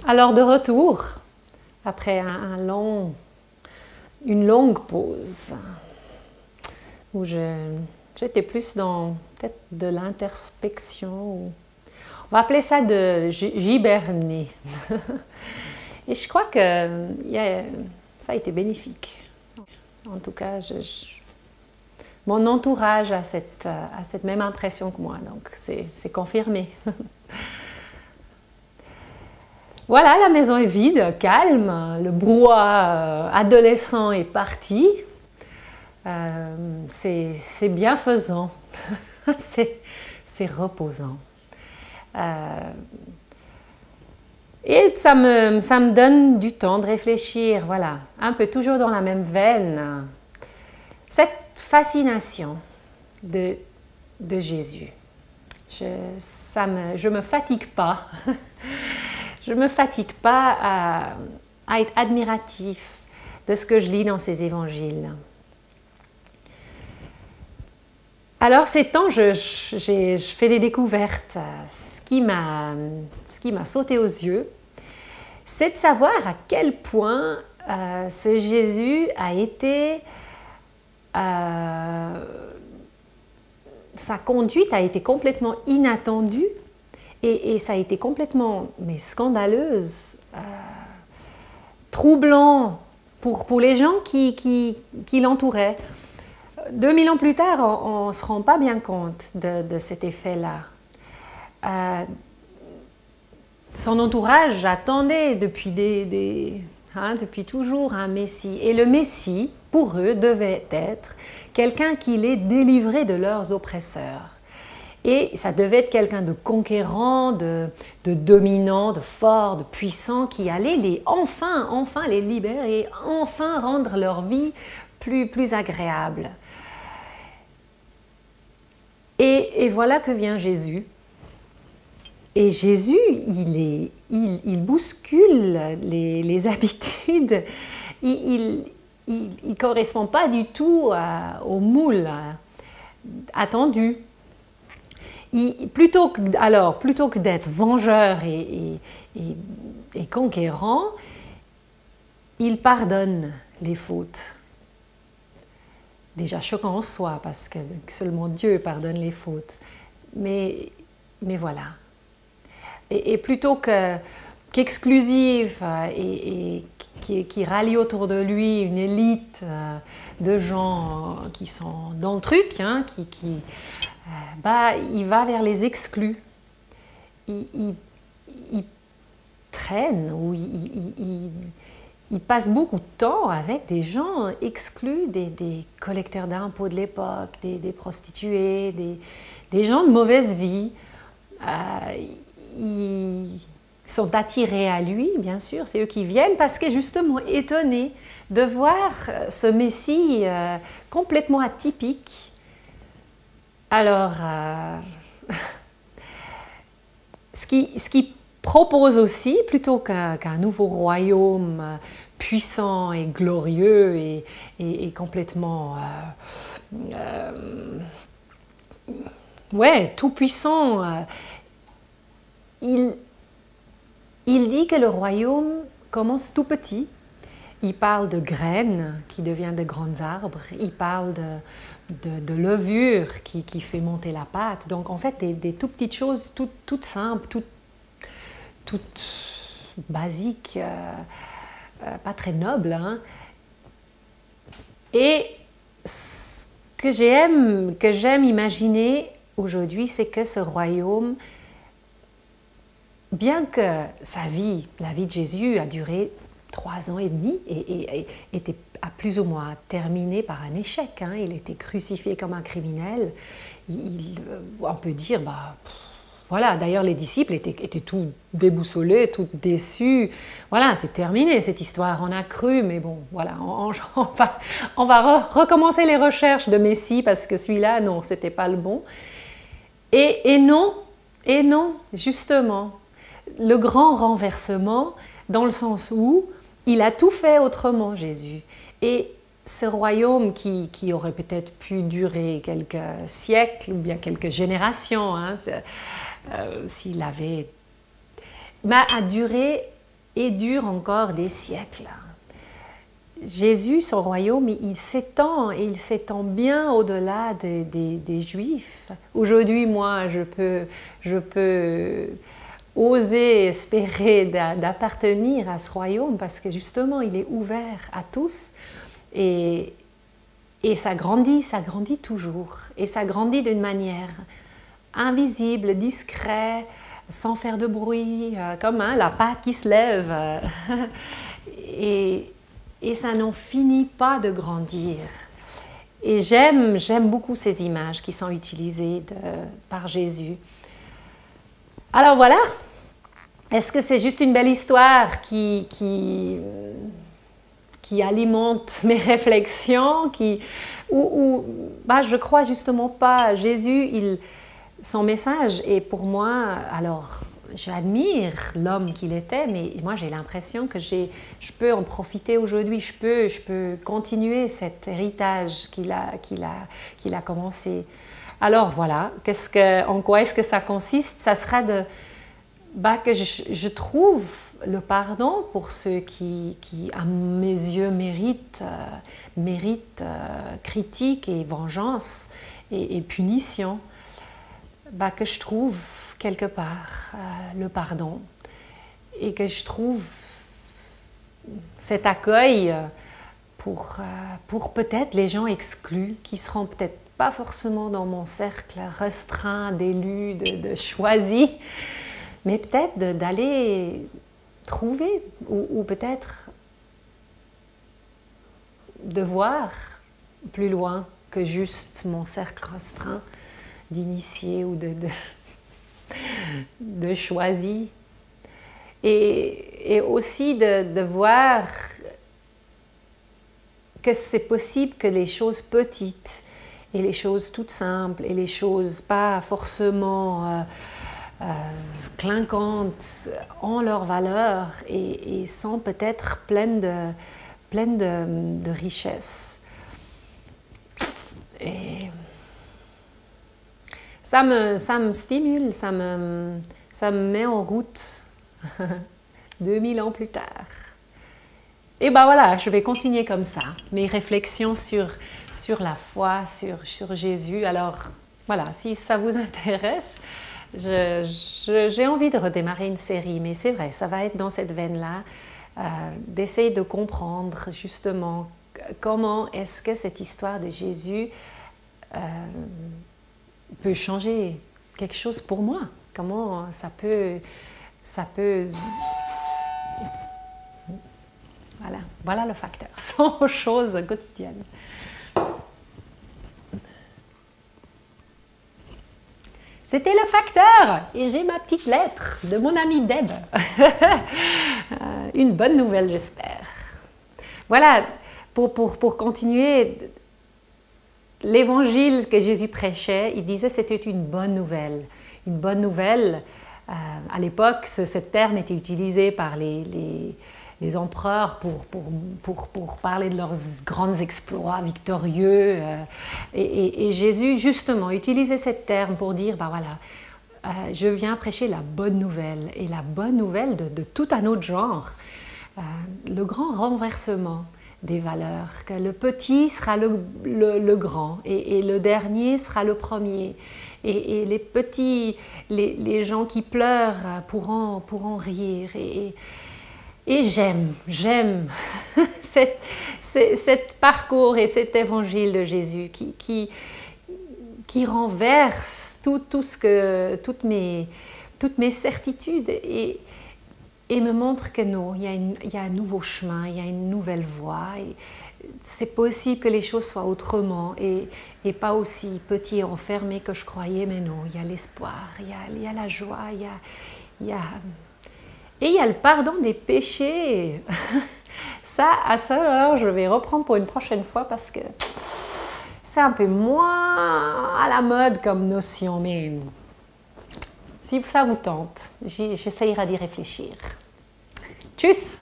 Alors de retour, après une longue pause, où j'étais plus dans peut-être de l'introspection, on va appeler ça de giberner. Et je crois que ça a été bénéfique. En tout cas, mon entourage a cette même impression que moi, donc c'est confirmé. Voilà, la maison est vide, calme, le brouhaha adolescent est parti. C'est bienfaisant, c'est reposant. Et ça me donne du temps de réfléchir, voilà, un peu toujours dans la même veine. Cette fascination de Jésus, je me fatigue pas. Je ne me fatigue pas à être admiratif de ce que je lis dans ces évangiles. Alors, ces temps, je fais des découvertes. Ce qui m'a sauté aux yeux, c'est de savoir à quel point ce Jésus a été... sa conduite a été complètement inattendue. Et ça a été complètement scandaleuse, troublant pour les gens qui l'entouraient. 2000 ans plus tard, on ne se rend pas bien compte de cet effet-là. Son entourage attendait depuis depuis toujours un Messie. Et le Messie, pour eux, devait être quelqu'un qui les délivrait de leurs oppresseurs. Et ça devait être quelqu'un de conquérant, de dominant, de fort, de puissant, qui allait enfin les libérer et enfin rendre leur vie plus agréable. Et voilà que vient Jésus. Et Jésus, il bouscule les habitudes. Il ne correspond pas du tout au moule attendu. Plutôt que d'être vengeur et conquérant, il pardonne les fautes. Déjà choquant en soi, parce que seulement Dieu pardonne les fautes. Mais voilà. Et plutôt qu'exclusive et qui rallie autour de lui une élite de gens qui sont dans le truc, il va vers les exclus. Il traîne ou il passe beaucoup de temps avec des gens exclus, des collecteurs d'impôts de l'époque, des prostituées, des gens de mauvaise vie. Ils sont attirés à lui, bien sûr, c'est eux qui viennent parce que justement étonnés de voir ce Messie complètement atypique. Alors, ce qui propose aussi, plutôt qu'un nouveau royaume puissant et glorieux et complètement tout puissant, il dit que le royaume commence tout petit. Il parle de graines qui deviennent de grands arbres. Il parle de levure qui fait monter la pâte. Donc en fait, des tout petites choses, toutes simples, toutes basiques, pas très nobles. Et ce que j'aime imaginer aujourd'hui, c'est que ce royaume, bien que la vie de Jésus a duré 3 ans et demi et était à plus ou moins terminé par un échec. Il était crucifié comme un criminel. On peut dire, voilà, d'ailleurs les disciples étaient tout déboussolés, tout déçus. Voilà, c'est terminé cette histoire, on a cru, mais bon, voilà, on va recommencer les recherches de Messie parce que celui-là, non, c'était pas le bon. Et non, justement, le grand renversement, dans le sens où il a tout fait autrement, Jésus. Et ce royaume qui aurait peut-être pu durer quelques siècles ou bien quelques générations, s'il avait... a duré et dure encore des siècles. Jésus, son royaume, il s'étend et il s'étend bien au-delà des Juifs. Aujourd'hui, moi, je peux oser espérer d'appartenir à ce royaume parce que justement, il est ouvert à tous et ça grandit toujours. Et ça grandit d'une manière invisible, discrète, sans faire de bruit, comme la pâte qui se lève. Et ça n'en finit pas de grandir. Et j'aime beaucoup ces images qui sont utilisées par Jésus. Alors voilà, est-ce que c'est juste une belle histoire qui alimente mes réflexions je crois justement pas. Jésus, son message est pour moi, alors j'admire l'homme qu'il était, mais moi j'ai l'impression que je peux en profiter aujourd'hui, je peux continuer cet héritage qu'il a commencé. Alors voilà, en quoi est-ce que ça consiste? Ça sera que je trouve le pardon pour ceux qui à mes yeux, méritent critique et vengeance et punition. Que je trouve quelque part le pardon et que je trouve cet accueil pour peut-être les gens exclus qui seront peut-être pas forcément dans mon cercle restreint d'élus, de choisis, mais peut-être d'aller trouver ou peut-être de voir plus loin que juste mon cercle restreint d'initiés ou de choisis. Et aussi de voir que c'est possible que les choses petites et les choses toutes simples et les choses pas forcément clinquantes ont leur valeur et sont peut-être pleines de richesse. Et ça me stimule, ça me met en route 2000 ans plus tard. Et voilà, je vais continuer comme ça, mes réflexions sur la foi, sur Jésus. Alors voilà, si ça vous intéresse, j'ai envie de redémarrer une série, mais c'est vrai, ça va être dans cette veine-là, d'essayer de comprendre justement comment est-ce que cette histoire de Jésus peut changer quelque chose pour moi. Comment ça peut voilà le facteur, 100 choses quotidiennes. C'était le facteur et j'ai ma petite lettre de mon amie Deb. Une bonne nouvelle, j'espère. Voilà, pour continuer, l'évangile que Jésus prêchait, il disait que c'était une bonne nouvelle. Une bonne nouvelle, à l'époque, ce terme était utilisé par les empereurs pour parler de leurs grands exploits victorieux. Et Jésus, justement, utilisait ce terme pour dire, je viens prêcher la bonne nouvelle. Et la bonne nouvelle de tout un autre genre. Le grand renversement des valeurs, que le petit sera le grand et le dernier sera le premier. Et les petits, les gens qui pleurent pourront rire. Et j'aime cet parcours et cet évangile de Jésus qui renverse toutes mes certitudes et me montre que non, il y a un nouveau chemin, il y a une nouvelle voie. C'est possible que les choses soient autrement et pas aussi petit et enfermé que je croyais, mais non, il y a l'espoir, il y a la joie, il y a le pardon des péchés. Alors je vais reprendre pour une prochaine fois parce que c'est un peu moins à la mode comme notion, mais si ça vous tente, j'essayerai d'y réfléchir. Tchuss!